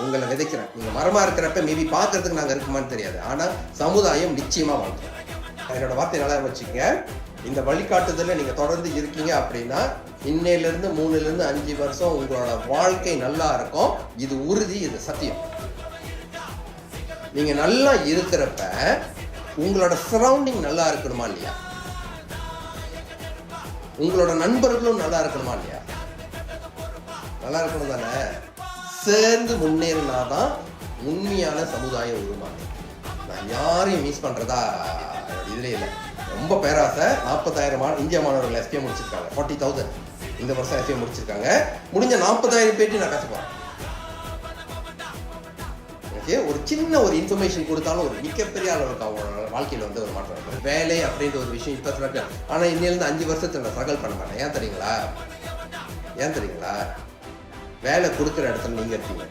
உங்களை விதைக்கிறேன். நீங்க மரமா இருக்கிறப்ப மேபி பார்க்கறதுக்கு நாங்க இருக்குமான்னு தெரியாது. ஆனா சமுதாயம் நிச்சயமா வாழ்க்கை. என்னோட வார்த்தை நல்லா வச்சுக்கங்க. இந்த வழிகாட்டுதல நீங்க தொடர்ந்து இருக்கீங்க அப்படின்னா இன்னையிலிருந்து 3லிருந்து 5 வருஷம் உங்களோட வாழ்க்கை நல்லா இருக்கும். இது உறுதி, இது சத்தியம். நீங்க நல்லா இருக்கிறப்ப உங்களோட சரௌண்டிங் நல்லா இருக்கணுமா இல்லையா? உங்களோட நண்பர்களும் நல்லா இருக்கணுமா இல்லையா? நல்லா இருக்கணும் தானே? சேர்ந்து முன்னேறினாதான் உண்மையான சமுதாயம் உருவாகும். நான் யாரையும் மிஸ் பண்றதா இதுல இல்லை. ரொம்ப பேராசை. 40,000 இந்திய மாணவர்கள் எஸ்கே முடிச்சிருக்காங்க. 40,000 இந்த வருஷம் எஸ்கே முடிச்சிருக்காங்க. முடிஞ்ச 40,000 பேட்டி நான் பேச போறேன். ஒரு சின்ன ஒரு இன்ஃபர்மேஷன் கொடுத்தாலும் ஒரு மிகப்பெரிய அளவுக்கு அவங்களோட வாழ்க்கையில் ஒரு மாற்றம் இருக்கும். வேலை அப்படின்ற ஒரு விஷயம் இப்போ இருக்கு. ஆனால் இன்னிலிருந்து 5 வருஷத்துல நான் ஸ்ட்ரகிள் பண்ண மாட்டேன். ஏன் தெரியுங்களா? வேலை கொடுக்குற இடத்துல நீங்க இருக்கீங்க.